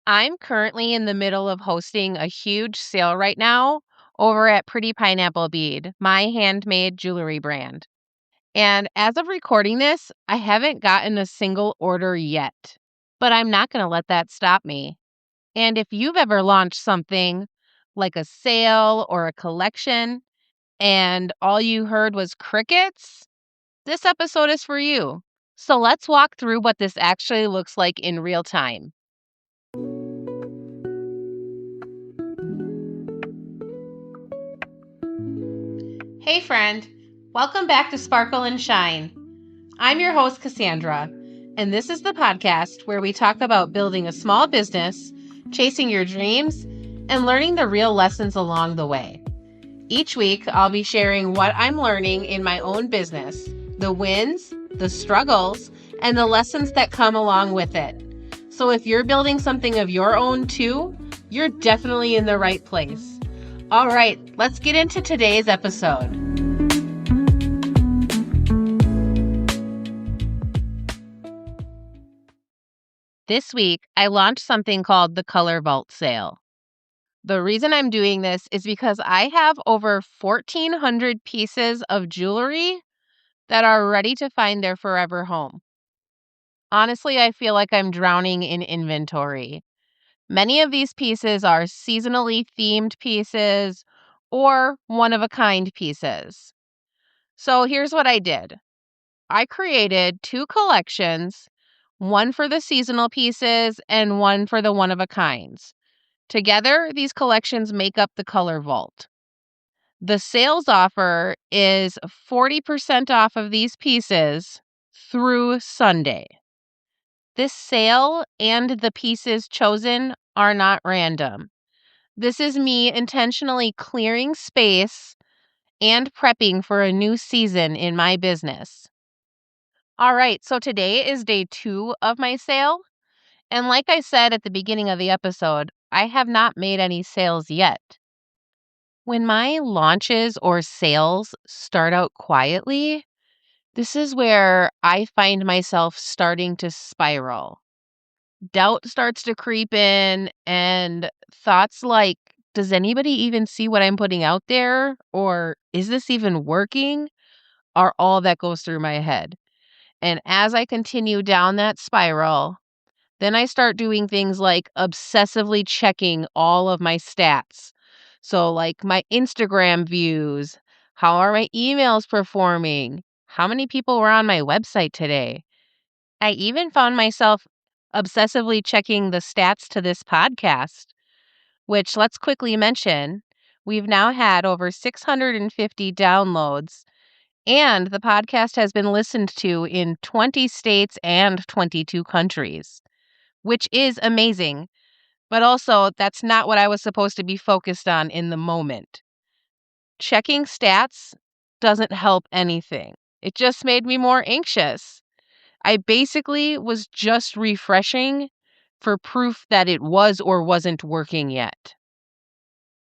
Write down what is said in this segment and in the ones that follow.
I'm currently in the middle of hosting a huge sale right now over at Pretty Pineapple Bead, my handmade jewelry brand. And as of recording this, I haven't gotten a single order yet. But I'm not going to let that stop me. And if you've ever launched something like a sale or a collection and all you heard was crickets, this episode is for you. So let's walk through what this actually looks like in real time. Hey friend, welcome back to Sparkle and Shine. I'm your host, Cassandra, and this is the podcast where we talk about building a small business, chasing your dreams, and learning the real lessons along the way. Each week, I'll be sharing what I'm learning in my own business, the wins, the struggles, and the lessons that come along with it. So if you're building something of your own too, you're definitely in the right place. All right, let's get into today's episode. This week, I launched something called the Color Vault Sale. The reason I'm doing this is because I have over 1,400 pieces of jewelry that are ready to find their forever home. Honestly, I feel like I'm drowning in inventory. Many of these pieces are seasonally themed pieces or one-of-a-kind pieces. So here's what I did. I created 2 collections, one for the seasonal pieces and one for the one-of-a-kinds. Together, these collections make up the Color Vault. The sales offer is 40% off of these pieces through Sunday. This sale and the pieces chosen are not random. This is me intentionally clearing space and prepping for a new season in my business. All right, so today is day 2 of my sale. And like I said at the beginning of the episode, I have not made any sales yet. When my launches or sales start out quietly, this is where I find myself starting to spiral. Doubt starts to creep in, and thoughts like, does anybody even see what I'm putting out there? Or is this even working? Are all that goes through my head. And as I continue down that spiral, then I start doing things like obsessively checking all of my stats. So, like my Instagram views, how are my emails performing? How many people were on my website today? I even found myself obsessively checking the stats to this podcast, which let's quickly mention, we've now had over 650 downloads, and the podcast has been listened to in 20 states and 22 countries, which is amazing. But also, that's not what I was supposed to be focused on in the moment. Checking stats doesn't help anything. It just made me more anxious. I basically was just refreshing for proof that it was or wasn't working yet.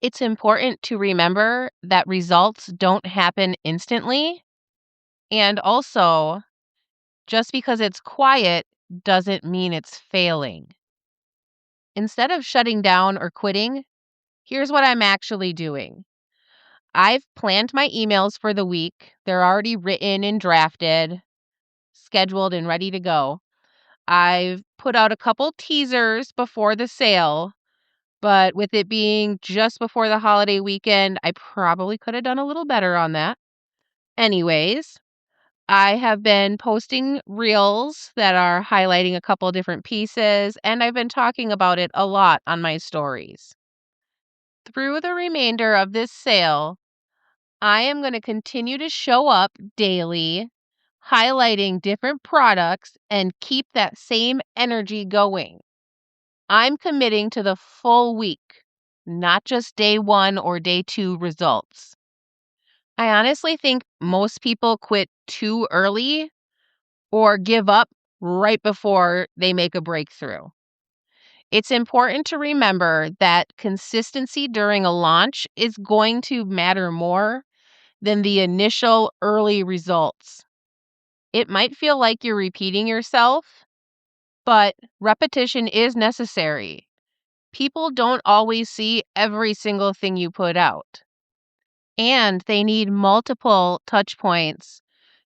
It's important to remember that results don't happen instantly. And also, just because it's quiet doesn't mean it's failing. Instead of shutting down or quitting, here's what I'm actually doing. I've planned my emails for the week. They're already written and drafted, scheduled and ready to go. I've put out a couple teasers before the sale, but with it being just before the holiday weekend, I probably could have done a little better on that. Anyways, I have been posting reels that are highlighting a couple different pieces, and I've been talking about it a lot on my stories. Through the remainder of this sale, I am going to continue to show up daily, highlighting different products and keep that same energy going. I'm committing to the full week, not just day 1 or day 2 results. I honestly think most people quit too early or give up right before they make a breakthrough. It's important to remember that consistency during a launch is going to matter more than the initial early results. It might feel like you're repeating yourself, but repetition is necessary. People don't always see every single thing you put out, and they need multiple touch points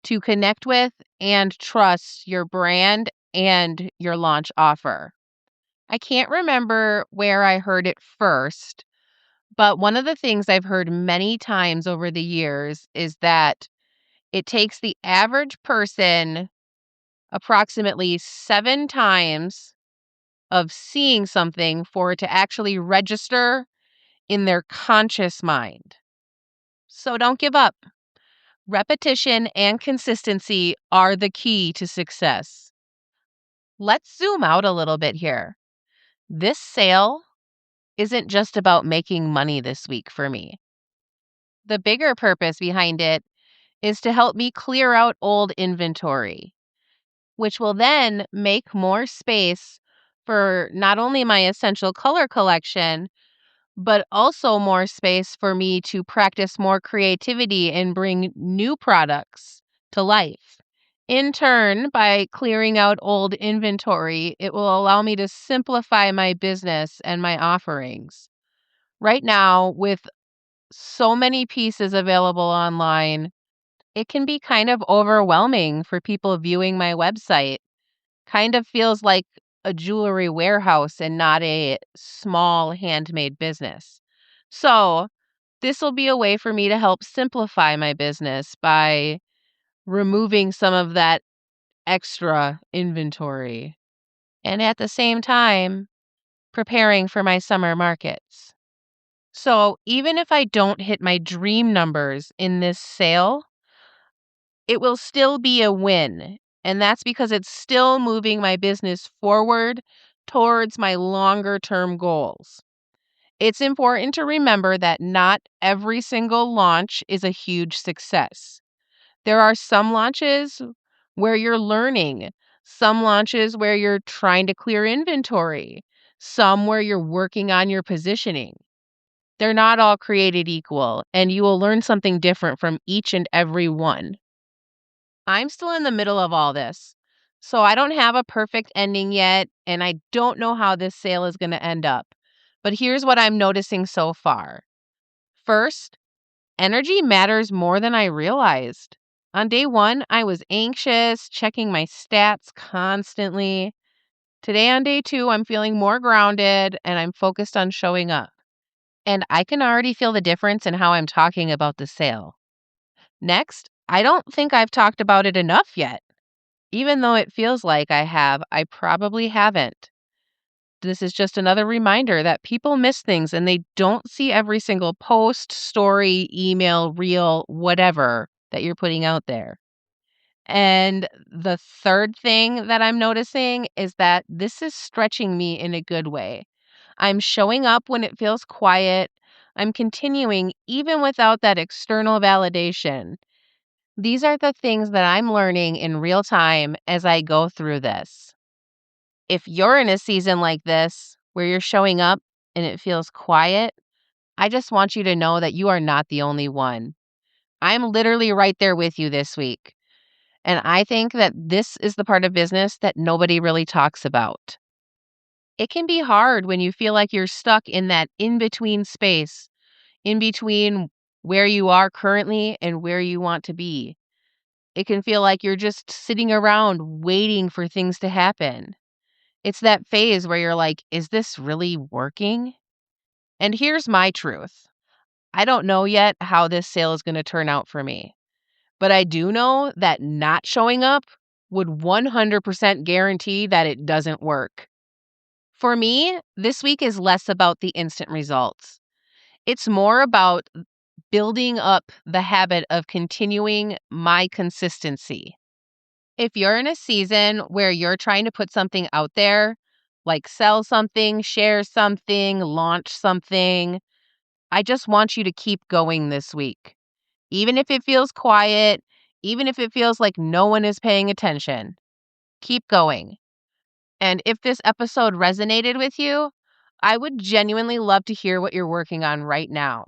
to connect with and trust your brand and your launch offer. I can't remember where I heard it first, but one of the things I've heard many times over the years is that it takes the average person approximately 7 times of seeing something for it to actually register in their conscious mind. So don't give up. Repetition and consistency are the key to success. Let's zoom out a little bit here. This sale isn't just about making money this week for me. The bigger purpose behind it is to help me clear out old inventory, which will then make more space for not only my essential color collection, but also more space for me to practice more creativity and bring new products to life. In turn, by clearing out old inventory, it will allow me to simplify my business and my offerings. Right now, with so many pieces available online, it can be kind of overwhelming for people viewing my website. Kind of feels like a jewelry warehouse and not a small handmade business. So, this will be a way for me to help simplify my business by removing some of that extra inventory and at the same time preparing for my summer markets. So, even if I don't hit my dream numbers in this sale, it will still be a win. And that's because it's still moving my business forward towards my longer term goals. It's important to remember that not every single launch is a huge success. There are some launches where you're learning, some launches where you're trying to clear inventory, some where you're working on your positioning. They're not all created equal, and you will learn something different from each and every one. I'm still in the middle of all this, so I don't have a perfect ending yet, and I don't know how this sale is going to end up. But here's what I'm noticing so far. First, energy matters more than I realized. On day 1, I was anxious, checking my stats constantly. Today, on day 2, I'm feeling more grounded and I'm focused on showing up. And I can already feel the difference in how I'm talking about the sale. Next, I don't think I've talked about it enough yet. Even though it feels like I have, I probably haven't. This is just another reminder that people miss things and they don't see every single post, story, email, reel, whatever that you're putting out there. And the third thing that I'm noticing is that this is stretching me in a good way. I'm showing up when it feels quiet. I'm continuing even without that external validation. These are the things that I'm learning in real time as I go through this. If you're in a season like this where you're showing up and it feels quiet, I just want you to know that you are not the only one. I'm literally right there with you this week. And I think that this is the part of business that nobody really talks about. It can be hard when you feel like you're stuck in that in-between space, in between where you are currently and where you want to be. It can feel like you're just sitting around waiting for things to happen. It's that phase where you're like, is this really working? And here's my truth. I don't know yet how this sale is going to turn out for me, but I do know that not showing up would 100% guarantee that it doesn't work. For me, this week is less about the instant results. It's more about building up the habit of continuing my consistency. If you're in a season where you're trying to put something out there, like sell something, share something, launch something, I just want you to keep going this week. Even if it feels quiet, even if it feels like no one is paying attention, keep going. And if this episode resonated with you, I would genuinely love to hear what you're working on right now.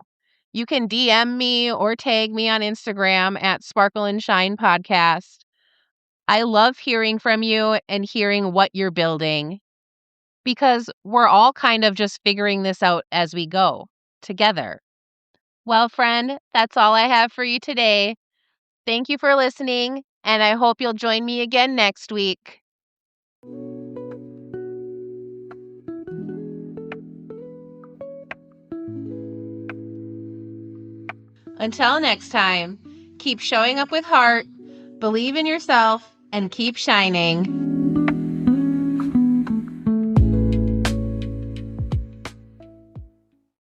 You can DM me or tag me on Instagram at Sparkle and Shine Podcast. I love hearing from you and hearing what you're building. because we're all kind of just figuring this out as we go together. Well, friend, that's all I have for you today. Thank you for listening, and I hope you'll join me again next week. Until next time, keep showing up with heart, believe in yourself, and keep shining.